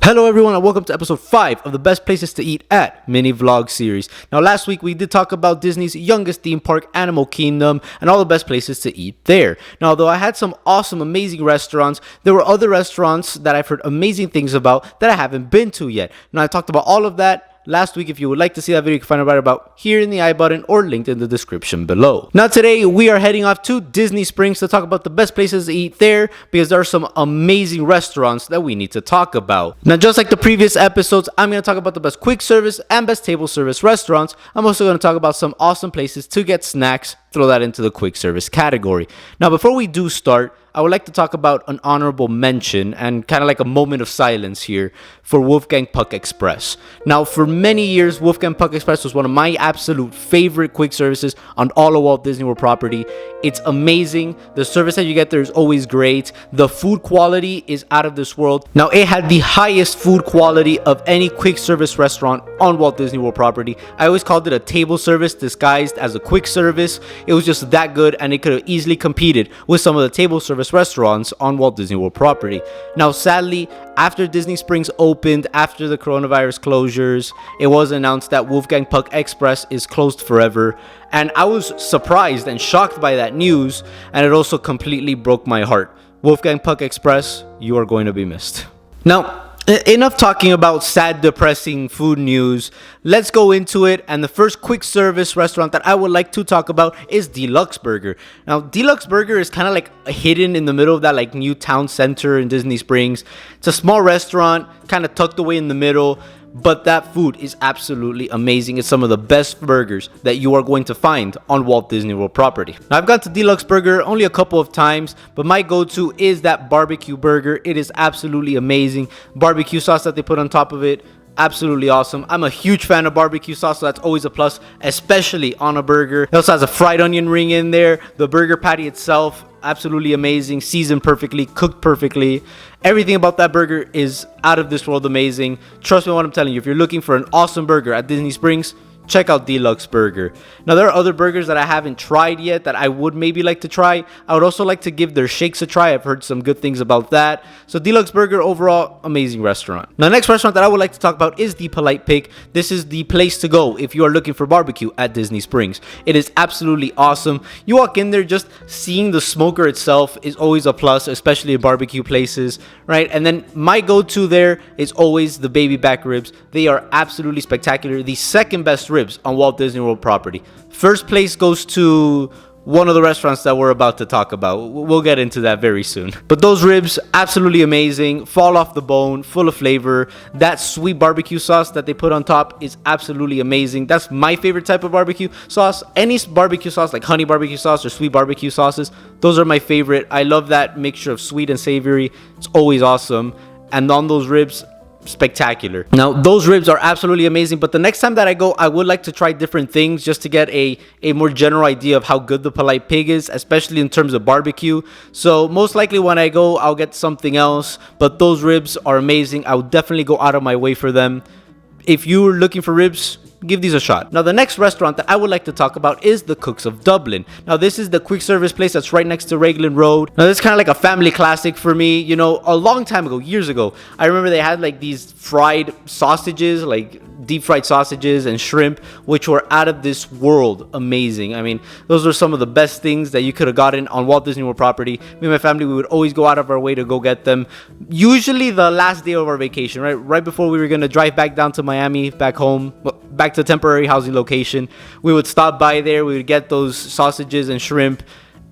Hello everyone and welcome to episode 5 of the best places to eat at mini vlog series. Now last week we did talk about Disney's youngest theme park, Animal Kingdom, and all the best places to eat there. Now though I had some awesome, amazing restaurants, there were other restaurants that I've heard amazing things about that I haven't been to yet. Now I talked about all of that last week. If you would like to see that video, you can find it right about here in the I button or linked in the description below. Now today we are heading off to Disney Springs to talk about the best places to eat there because there are some amazing restaurants that we need to talk about. Now just like the previous episodes, I'm going to talk about the best quick service and best table service restaurants. I'm also going to talk about some awesome places to get snacks, throw that into the quick service category. Now before we do start, I would like to talk about an honorable mention and kind of like a moment of silence here for Wolfgang Puck Express. Now, for many years, Wolfgang Puck Express was one of my absolute favorite quick services on all of Walt Disney World property. It's amazing. The service that you get there is always great. The food quality is out of this world. Now, it had the highest food quality of any quick service restaurant on Walt Disney World property. I always called it a table service disguised as a quick service. It was just that good, and it could have easily competed with some of the table service restaurants on Walt Disney World property. Now sadly, after Disney Springs opened, after the coronavirus closures, it was announced that Wolfgang Puck Express is closed forever, and I was surprised and shocked by that news, and it also completely broke my heart. Wolfgang Puck Express, you are going to be missed. Now, enough talking about sad, depressing food news. Let's go into it. And the first quick service restaurant that I would like to talk about is Deluxe Burger. Now, Deluxe Burger is kind of like hidden in the middle of that like new town center in Disney Springs. It's a small restaurant, kind of tucked away in the middle. But that food is absolutely amazing. It's some of the best burgers that you are going to find on Walt Disney World property. Now, I've gone to Deluxe Burger only a couple of times, but my go-to is that barbecue burger. It is absolutely amazing. Barbecue sauce that they put on top of it, absolutely awesome. I'm a huge fan of barbecue sauce, so that's always a plus, especially on a burger. It also has a fried onion ring in there. The burger patty itself, absolutely amazing, seasoned perfectly, cooked perfectly. Everything about that burger is out of this world amazing. Trust me when I'm telling you, if you're looking for an awesome burger at Disney Springs, check out Deluxe Burger. Now, there are other burgers that I haven't tried yet that I would maybe like to try. I would also like to give their shakes a try. I've heard some good things about that. So Deluxe Burger, overall, amazing restaurant. Now, the next restaurant that I would like to talk about is the Polite Pig. This is the place to go if you are looking for barbecue at Disney Springs. It is absolutely awesome. You walk in there, just seeing the smoker itself is always a plus, especially in barbecue places, right? And then my go-to there is always the baby back ribs. They are absolutely spectacular. The second best ribs on Walt Disney World property. First place goes to one of the restaurants that we're about to talk about. We'll get into that very soon. But those ribs, absolutely amazing. Fall off the bone, full of flavor. That sweet barbecue sauce that they put on top is absolutely amazing. That's my favorite type of barbecue sauce. Any barbecue sauce like honey barbecue sauce or sweet barbecue sauces, those are my favorite. I love that mixture of sweet and savory. It's always awesome. And on those ribs, spectacular. Now, those ribs are absolutely amazing, but the next time that I go, I would like to try different things just to get a more general idea of how good the Polite Pig is, especially in terms of barbecue. So most likely when I go, I'll get something else, but those ribs are amazing. I would definitely go out of my way for them. If you're looking for ribs, give these a shot. Now, the next restaurant that I would like to talk about is the Cooks of Dublin. Now, this is the quick service place that's right next to Raglan Road. Now, this is kind of like a family classic for me. You know, a long time ago, years ago, I remember they had like these fried sausages, like deep fried sausages and shrimp, which were out of this world amazing. I mean, those were some of the best things that you could have gotten on Walt Disney World property. Me and my family, we would always go out of our way to go get them. Usually the last day of our vacation, right before we were going to drive back down to Miami, back home, back to temporary housing location, we would stop by there. We would get those sausages and shrimp.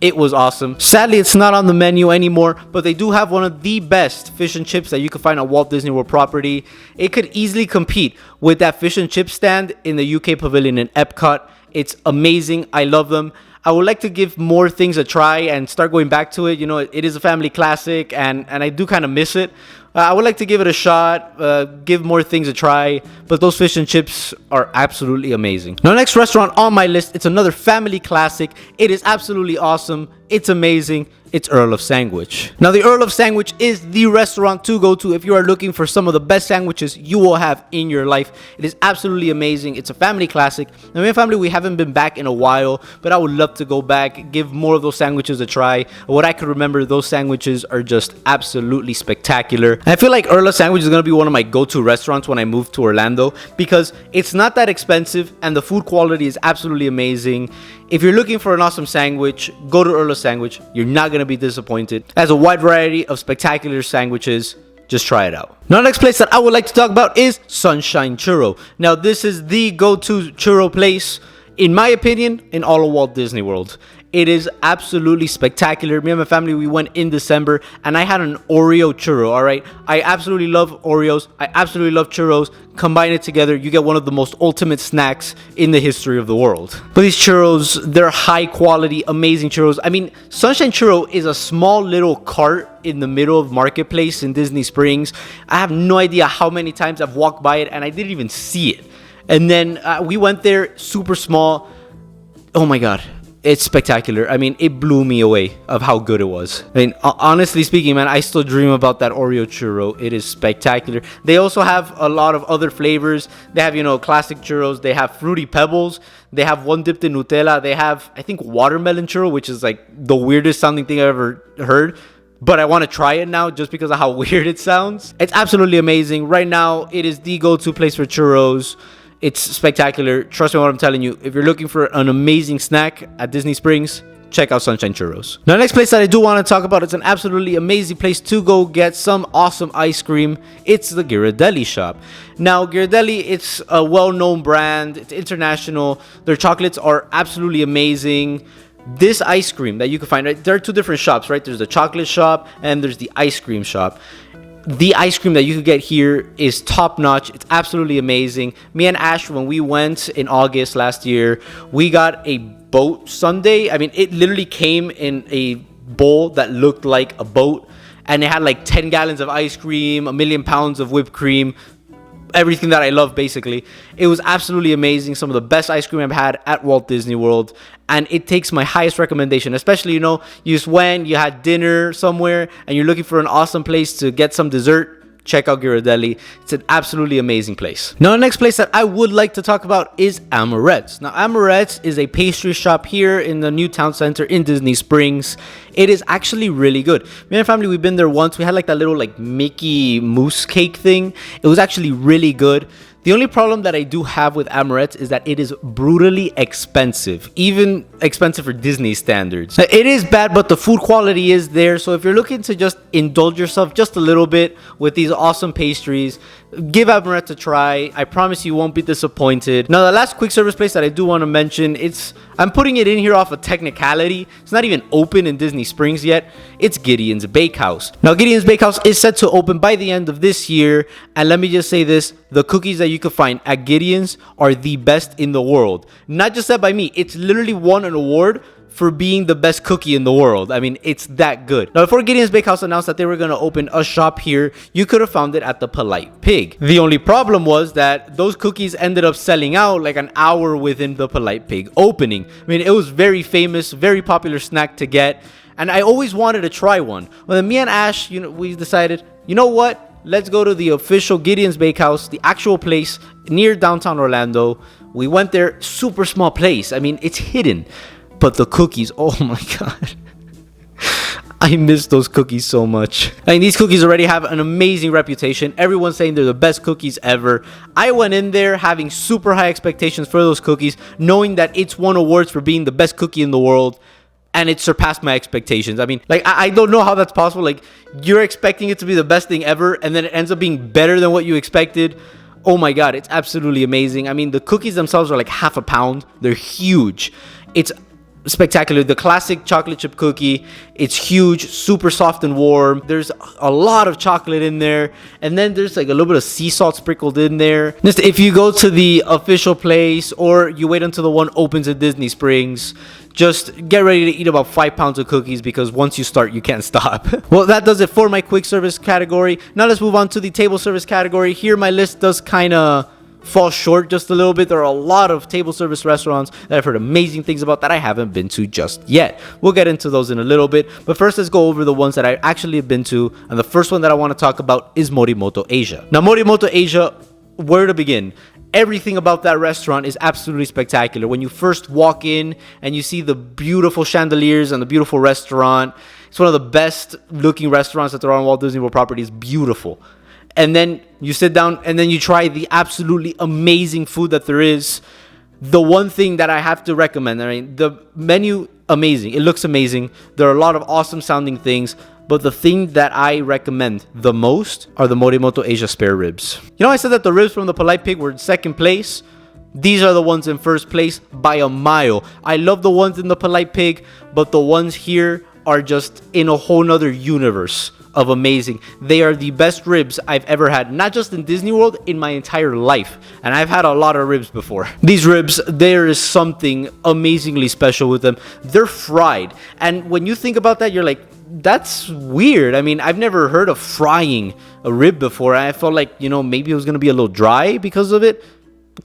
It was awesome. Sadly, it's not on the menu anymore, but they do have one of the best fish and chips that you can find on Walt Disney World property. It could easily compete with that fish and chip stand in the UK Pavilion in Epcot. It's amazing. I love them. I would like to give more things a try and start going back to it. You know, it is a family classic, and I do kind of miss it. I would like to give it a shot, give more things a try, but those fish and chips are absolutely amazing. Now, next restaurant on my list, it's another family classic. It is absolutely awesome. It's amazing. it's Earl of Sandwich. Now, the Earl of Sandwich is the restaurant to go to if you are looking for some of the best sandwiches you will have in your life. It is absolutely amazing. It's a family classic. Now, me and family, we haven't been back in a while, but I would love to go back, give more of those sandwiches a try. What I can remember, those sandwiches are just absolutely spectacular. And I feel like Earl of Sandwich is going to be one of my go-to restaurants when I move to Orlando because it's not that expensive and the food quality is absolutely amazing. If you're looking for an awesome sandwich, go to Earl of Sandwich. You're not going to be disappointed. It has a wide variety of spectacular sandwiches. Just try it out. Now, the next place that I would like to talk about is Sunshine Churro. Now, this is the go-to churro place, in my opinion, in all of Walt Disney World. It is absolutely spectacular. Me and my family, we went in December and I had an Oreo churro, all right? I absolutely love Oreos. I absolutely love churros. Combine it together, you get one of the most ultimate snacks in the history of the world. But these churros, they're high quality, amazing churros. I mean, Sunshine Churro is a small little cart in the middle of Marketplace in Disney Springs. I have no idea how many times I've walked by it and I didn't even see it. And then we went there, super small. Oh my God. It's spectacular. I mean, it blew me away of how good it was. I mean, honestly speaking, man, I still dream about that Oreo churro. It is spectacular. They also have a lot of other flavors. They have, classic churros. They have Fruity Pebbles. They have one dipped in Nutella. They have, I think, watermelon churro, which is like the weirdest sounding thing I've ever heard. But I want to try it now just because of how weird it sounds. It's absolutely amazing. Right now, it is the go-to place for churros. It's spectacular. Trust me what I'm telling you. If you're looking for an amazing snack at Disney Springs, check out Sunshine Churros. Now, the next place that I do want to talk about, it's an absolutely amazing place to go get some awesome ice cream. It's the Ghirardelli shop. Now, Ghirardelli, it's a well-known brand. It's international. Their chocolates are absolutely amazing. This ice cream that you can find, right? There are two different shops, right? There's the chocolate shop and there's the ice cream shop. The ice cream that you could get here is top notch. It's absolutely amazing. Me and Ash, when we went in August last year, we got a boat sundae. I mean, it literally came in a bowl that looked like a boat, and it had like 10 gallons of ice cream, 1,000,000 pounds of whipped cream, everything that I love, basically. It was absolutely amazing. Some of the best ice cream I've had at Walt Disney World. And it takes my highest recommendation, especially, you just went, you had dinner somewhere, and you're looking for an awesome place to get some dessert. Check out Ghirardelli. It's an absolutely amazing place. Now, the next place that I would like to talk about is Amorette's. Now, Amorette's is a pastry shop here in the new town center in Disney Springs. It is actually really good. Me and my family, we've been there once. We had like that little like Mickey mousse cake thing. It was actually really good. The only problem that I do have with Amorette's is that it is brutally expensive, even expensive for Disney standards. Now, it is bad, but the food quality is there. So if you're looking to just indulge yourself just a little bit with these awesome pastries, give Amorette's a try. I promise you won't be disappointed. Now, the last quick service place that I do want to mention, I'm putting it in here off a technicality. It's not even open in Disney Springs yet. It's Gideon's Bakehouse. Now, Gideon's Bakehouse is set to open by the end of this year. And let me just say this, the cookies that you can find at Gideon's are the best in the world. Not just said by me, it's literally won an award for being the best cookie in the world. I mean, it's that good. Now, before Gideon's Bakehouse announced that they were going to open a shop here, you could have found it at the Polite Pig. The only problem was that those cookies ended up selling out like an hour within the Polite Pig opening. I mean, it was very famous, very popular snack to get, and I always wanted to try one. Well, then me and Ash, we decided, you know what? Let's go to the official Gideon's Bakehouse, the actual place near downtown Orlando. We went there, super small place. I mean, it's hidden. But the cookies, oh my God. I miss those cookies so much. I mean, these cookies already have an amazing reputation. Everyone's saying they're the best cookies ever. I went in there having super high expectations for those cookies, knowing that it's won awards for being the best cookie in the world. And it surpassed my expectations. I mean, like, I don't know how that's possible. Like, you're expecting it to be the best thing ever, and then it ends up being better than what you expected. Oh my God, it's absolutely amazing. I mean, the cookies themselves are like half a pound. They're huge. It's spectacular. The classic chocolate chip cookie, it's huge, super soft and warm. There's a lot of chocolate in there, and then there's like a little bit of sea salt sprinkled in there. Just if you go to the official place or you wait until the one opens at Disney Springs, just get ready to eat about 5 pounds of cookies, because once you start, you can't stop. Well, that does it for my quick service category. Now let's move on to the table service category. Here my list does kind of fall short just a little bit. There are a lot of table service restaurants that I've heard amazing things about that I haven't been to just yet. We'll get into those in a little bit, but first let's go over the ones that I actually have been to, and the first one that I want to talk about is Morimoto Asia. Now, Morimoto Asia, where to begin? Everything about that restaurant is absolutely spectacular. When you first walk in and you see the beautiful chandeliers and the beautiful restaurant, it's one of the best looking restaurants that there are on Walt Disney World property. It's beautiful. And then you sit down and then you try the absolutely amazing food that there is. The one thing that I have to recommend, I mean, the menu, amazing. It looks amazing. There are a lot of awesome sounding things. But the thing that I recommend the most are the Morimoto Asia spare ribs. You know, I said that the ribs from the Polite Pig were in second place. These are the ones in first place by a mile. I love the ones in the Polite Pig, but the ones here are just in a whole nother universe of amazing. They are the best ribs I've ever had, not just in Disney World, in my entire life. And I've had a lot of ribs before. These ribs, there is something amazingly special with them. They're fried. And when you think about that, you're like, that's weird. I mean, I've never heard of frying a rib before. I felt like, you know, maybe it was going to be a little dry because of it.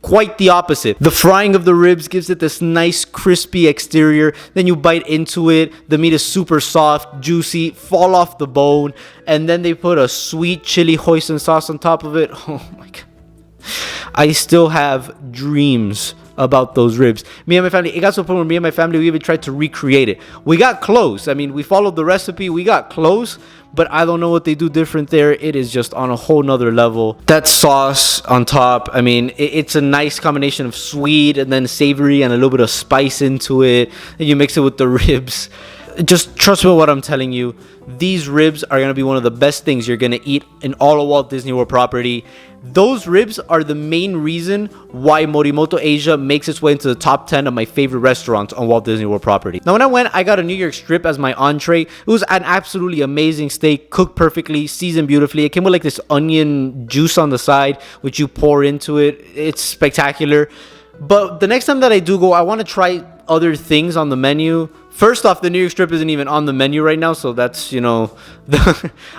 Quite the opposite. The frying of the ribs gives it this nice crispy exterior. Then you bite into it. The meat is super soft, juicy, fall off the bone. And then they put a sweet chili hoisin sauce on top of it. Oh my God. I still have dreams about those ribs. Me and my family, it got to a point where me and my family, we even tried to recreate it. We got close. I mean, we followed the recipe. We got close, but I don't know what they do different there. It is just on a whole nother level. That sauce on top, I mean, it's a nice combination of sweet and then savory and a little bit of spice into it. And you mix it with the ribs. Just trust me what I'm telling you. These ribs are going to be one of the best things you're going to eat in all of Walt Disney World property. Those ribs are the main reason why Morimoto Asia makes its way into the top 10 of my favorite restaurants on Walt Disney World property. Now, when I went, I got a New York strip as my entree. It was an absolutely amazing steak, cooked perfectly, seasoned beautifully. It came with like this onion juice on the side, which you pour into it. It's spectacular. But the next time that I do go, I want to try other things on the menu. First off, the New York strip isn't even on the menu right now, so that's, you know,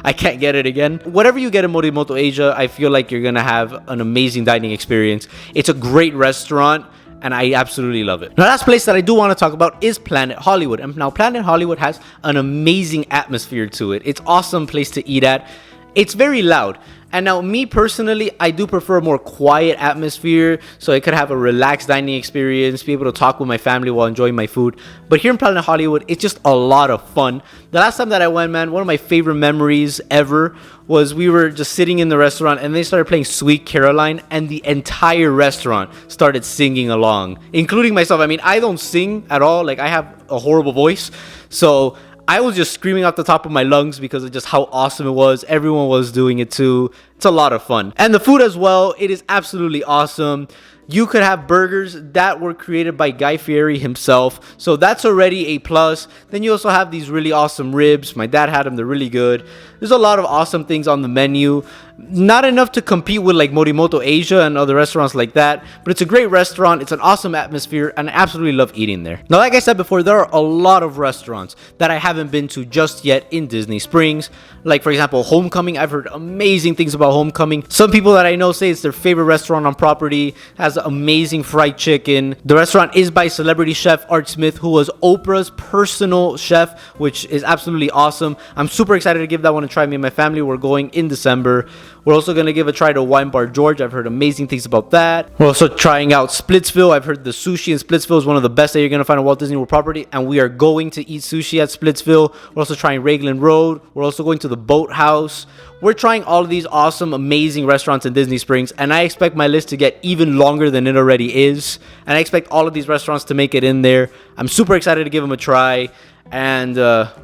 I can't get it again. Whatever you get in Morimoto Asia, I feel like you're going to have an amazing dining experience. It's a great restaurant, and I absolutely love it. Now, last place that I do want to talk about is Planet Hollywood. And now, Planet Hollywood has an amazing atmosphere to it. It's an awesome place to eat at. It's very loud. And now, me personally, I do prefer a more quiet atmosphere, so I could have a relaxed dining experience, be able to talk with my family while enjoying my food. But here in Planet Hollywood, it's just a lot of fun. The last time that I went, man, one of my favorite memories ever was we were just sitting in the restaurant and they started playing Sweet Caroline, and the entire restaurant started singing along, including myself. I mean, I don't sing at all. Like, I have a horrible voice, so I was just screaming out the top of my lungs because of just how awesome it was. Everyone was doing it too. It's a lot of fun. And the food as well, it is absolutely awesome. You could have burgers that were created by Guy Fieri himself, so that's already a plus. Then you also have these really awesome ribs. My dad had them. They're really good. There's a lot of awesome things on the menu. Not enough to compete with like Morimoto Asia and other restaurants like that, but it's a great restaurant. It's an awesome atmosphere, and I absolutely love eating there. Now, like I said before, there are a lot of restaurants that I haven't been to just yet in Disney Springs. Like, for example, Homecoming. I've heard amazing things about Homecoming. Some people that I know say it's their favorite restaurant on property. Has amazing fried chicken. The restaurant is by celebrity chef Art Smith, who was Oprah's personal chef, which is absolutely awesome. I'm super excited to give that one a try. Me and my family, we're going in December. We're also going to give a try to Wine Bar George. I've heard amazing things about that. We're also trying out Splitsville. I've heard the sushi in Splitsville is one of the best that you're going to find on Walt Disney World property, and we are going to eat sushi at Splitsville. We're also trying Raglan Road. We're also going to the Boathouse. We're trying all of these awesome, amazing restaurants in Disney Springs, and I expect my list to get even longer than it already is, and I expect all of these restaurants to make it in there. I'm super excited to give them a try, and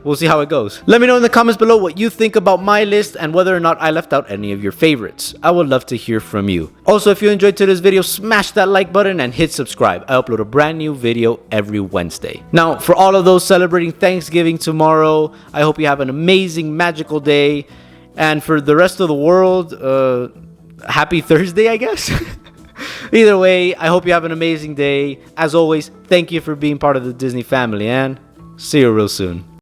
we'll see how it goes. Let me know in the comments below what you think about my list and whether or not I left out any of your favorites. I would love to hear from you. Also, if you enjoyed today's video, smash that like button and hit subscribe. I upload a brand new video every Wednesday. Now, for all of those celebrating Thanksgiving tomorrow, I hope you have an amazing, magical day. And for the rest of the world, happy Thursday, I guess. Either way, I hope you have an amazing day. As always, thank you for being part of the Disney family, and see you real soon.